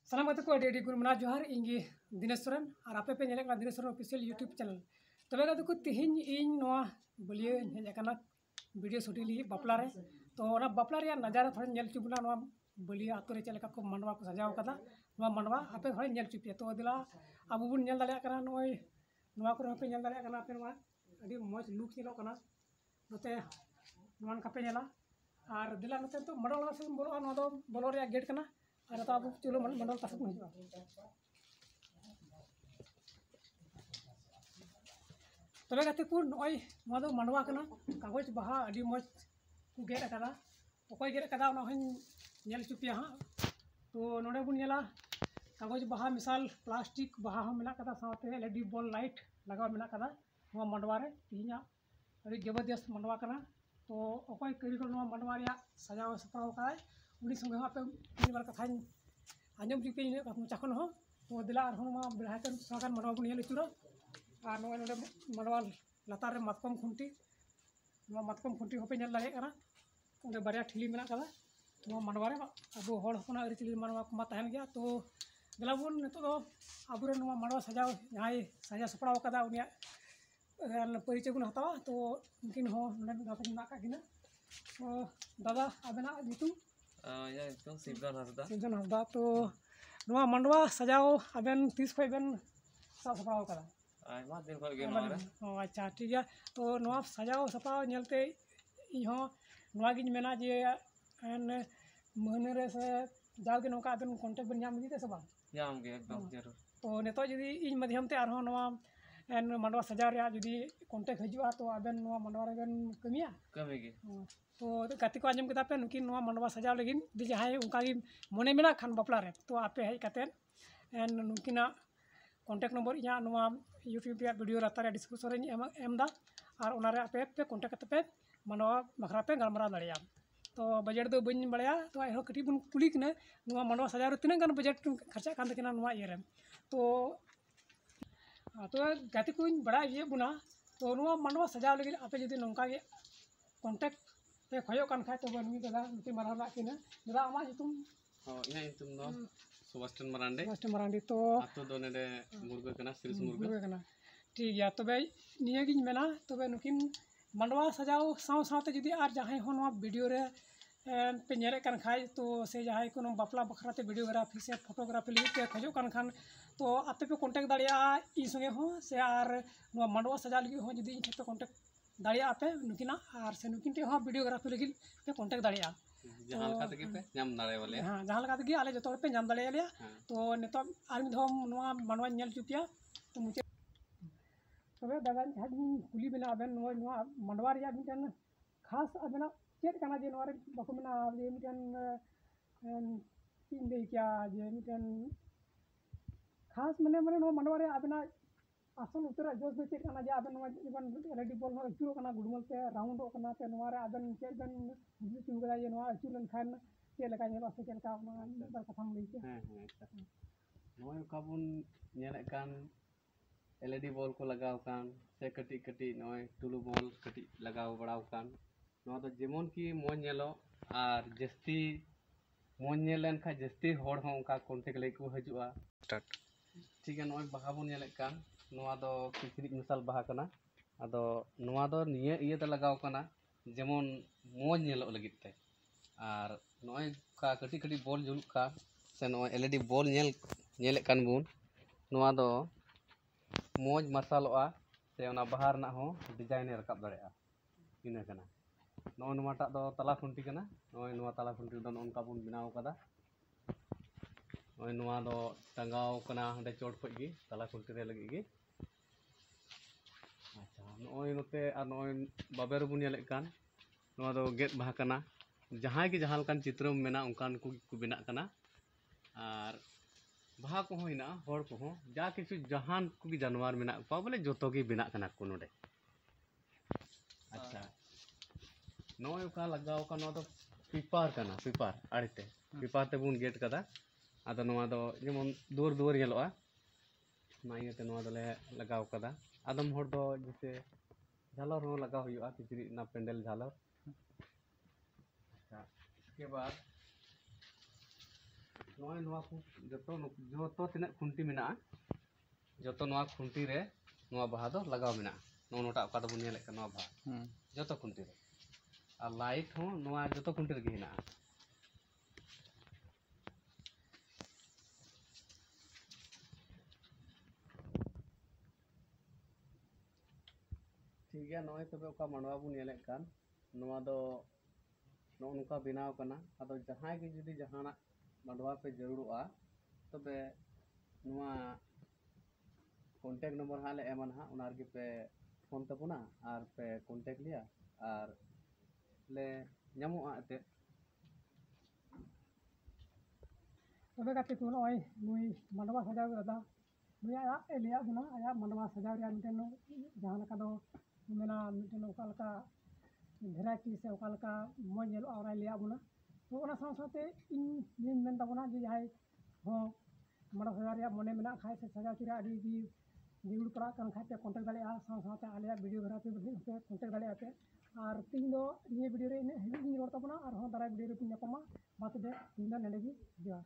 सानाम गाते को अडी गुरु मना जोहार इंगी दिनेश सोरेन और आपे पे नेलेक Dinesh Soren official YouTube channel तबे गाते को तिहिन इन नोआ बलिए हेज अकाना वीडियो शूटिंग ली बापला रे तो ओना बापला रे नजारा थोड़ा नेल चुबना नोआ बलिए आतो रे चलेका को मांडवा को सजाव कदा नोआ मांडवा आपे थोड़ा नेल चुपिया तो दिला अब बुन नेल दाले कना नोय नोआ को आपे नेल दाले कना आपे नोआ अडी मौज लुक नेलो कना नोते नोन कापे नेला और दिला नोते तो मांडवा से बोलो नोआ दो बोलो रे गेट कना और तो अब चलो मंडल तक हिजुआ तबे गाते को नय नोआ दो मांडवा कना कागज बाहा अडी मौज को गेट अकादा ओकय गेट अकादा ओना हन नेल चुपिया हा तो नोडे बुन नेला कागज बाहा मिसाल प्लास्टिक बाहा हम मेना कदा साथे एलईडी बॉल लाइट लगाव मेना कदा नोआ मांडवा रे तिहिना अडी जबरदस्त मांडवा कना तो ओकय कारीगर नोआ मांडवा रे सजाव सपराव काय उनी संगे आपे बार कथा आंजम चुपे चाखन हो तो दिला बेढ़ाकन सागन मांडवा बन नेल चुरा और नोए नोडे मांडवा लातार रे मातकम खुंटी नोआ मातकम खुंटी होपे नेल दाड़े कना ओंडे बारिया ठिली मेना कदा नोआ मांडवा रे अब होड़ होना अरिचली मांडवा को मा तहन गया तो दिला बुन नितो दो आबुरे नोआ मांडवा सजाव जहां सजा सपड़ाव कदा उनिया परिचय बुन हतावा तो उनकिन हो नोडे दादा ना का किना तो दादा आबेना नितु सिमजन हसदा तो नोआ मांडवा सजाव आबेन तीस खय बेन सपड़ाव कदा आयमा दिन खय गे नोआ रे अच्छा ठीक है तो नोआ सजाव सपड़ाव नेलते इहो नोआ गिन मेना जे एन महीने रे से जागे नोका आबेन कांटेक्ट बन नाम गिते से बा नाम गे एकदम जरूर तो नेतो जदी इन माध्यम ते आरो नोआ एन मांडवा सजाव रे जदी कांटेक्ट हजुआ तो आबेन नोआ मांडवा रे बेन कमिया कमी गे तो गाती को आंजम कदा पे नुकिन नोआ मांडवा सजाव लगिन दि जहाय उनका गी मने मेना खान बापला रे तो आपे हेज कातेन एन नुकिना कांटेक्ट नंबर इया नोआ यूट्यूब रे वीडियो लातार रे डिस्क्रिप्शन रे एमदा और ओना रे आपे पे कांटेक्ट कते पे मांडवा बखरा पे गलमरा दाड़िया तो बजट दो बन बड़ाया तो आरो कटी बुन कुली कने नोआ मांडवा सजाव रे तिना गान बजट खर्चा कान तकिना नोआ इये रे तो गाती को बड़ा ये बुना तो नोआ मांडवा सजाव लगी आपे जदी नोंका गे कांटेक्ट पे खयो कान खाय तो बनी दादा नुती मारहा किना दादा आमा तुम हो इना तुम दो सुभाषचंद्र मरांडी तो आतो दो नेडे मुर्गा कना सिरिस मुर्गा कना ठीक गया तबे निया गिन मेना तबे नुकिन मांडवा सजाव साव सावते जदी आर जहाय हो नोआ वीडियो रे पे नेरे कान खाय तो से जहाय को बापला बखराते वीडियोग्राफी से फोटोग्राफी लगी पे खजो कान खान तो आपे पे कांटेक्ट दाड़िया इ संगे हो से आर नोआ मांडवा सजाव लगी हो जदी इन पे कांटेक्ट दाड़िया आपे नुकिना और से नुकिन ते हो वीडियोग्राफी लगी पे कांटेक्ट दाड़िया जहां लका तके पे नाम दाड़े वाले हां जहां लका तके आले जतो पे नाम दाड़े आले तो नेतो आर मिद हम नोआ मांडवा नेल चुपिया तो मुचे तबे दादा हाज कुली बिना आबेन नोआ मांडवा रे मिटन खास आबेना चेक कना जे नोआ रे बको मिना जे मिटन तीन दे क्या जे मिटन खास मने नोआ मांडवा रे आबेना आसन उतरा जोस दे चेक कना जे आबेन नोआ जीवन एलईडी बॉल नो अचुरो कना गुडमल पे राउंड कना पे नोआ रे आबेन चेक बेन बुझ चुगला जे नोआ अचुरन खान के लका नेलो से चेक का ना कथाम लईते नोय काबुन नेले कान एलईडी बॉल को लगाव कान से कटी कटी नोय टुलु बॉल कटी लगाव बड़ाव कान नोआ तो जेमन की मोन नेलो और जस्ती मोन नेलन खा जस्ती होड़ हो उनका कांटेक्ट ले को हजुआ स्टार्ट ठीक है नोय बाहा बुन नेले कान नोआ दो किचरिक मिसाल बाहा कना आदो नोआ दो निये इये ते लगाव कना जेमन मोन नेलो लगित ते और नोय का कटी कटी बॉल जुल का से नोय एलईडी बॉल नेले कान बुन नोआ दो मोज मसालोआ से ओना बाहर ना हो डिजाइन रकाब दाड़ेया इना कना नोय नोआटा दो तला खुंटी कना नोय नोआ तला खुंटी दो नोनका बुन बनाव कदा नोय नोआ दो टंगाव कना हंडे चोट खगी तला खुंटी रे लगी गी अच्छा नोय नोते आ नोय बाबेर बुन नेले कान नोआ दो गेट बाहा कना जहां की जहां लकान चित्र मेना उनकान को बिना कना और बाहा को होइना होड़ को हो जा किछु जहान को जानवर मेना पा बोले जोतो की बिना कना को नोडे अच्छा नोय का लगाव का नो दो पिपार कना पिपार आड़ते पिपार ते बुन गेट कदा आदो नोआ दो जेमन दूर दूर येलोआ माइते नोआ दोले लगाव कदा आदम होड़ दो जैसे झालर हो लगाव हुआ किचरी ना पेंडल झालर अच्छा इसके बाद नॉय नवा को जो तीना खुंटी मेना जो नवा खुंटी रे नवा बाहा दो लगाव मेना नोटा का दो बुनिया लेका नवा बाहा जो खुंटी रे और लाइट हो नवा जो खुंटी रे हेना ठीक गया नॉय तबे ओका मांडवा बुन नेले कान नवा दो नोका बनाव कना अदो जहां के जुदी जहाना मांडवा पे जरूरआ तबे नवा कॉन्टैक्ट नंबर हाले एमन हा उनार के पे फोन तबुना और पे कॉन्टैक्ट लिया और ले ᱧᱟᱢᱚᱜᱼᱟ ᱮᱛᱮ तबे गाते को नय नुई मांडवा सजाव दादा नुई आया लिया बुना आया मांडवा सजाव रिया मिटेन जहां लका दो मेना मिटेन ओका लका भेराइटी से ओका लका मज नेलो और लिया बुना तो ओना साथ साथे इन मेन तबना जे जाय हो मांडवा सजाव रिया मने मेना खाय से सजाव चिरा अडी दी जीउड़ पड़ा kan खाते कॉन्टैक्ट दाले आ साथ साथे आलिया वीडियो ग्राफी भी कॉन्टैक्ट दाले आते और तीन दो ये वीडियो रे हिली रोड तबना और हो दारा वीडियो रे पिन पमा बात दे तीन दो नेडे जोहार।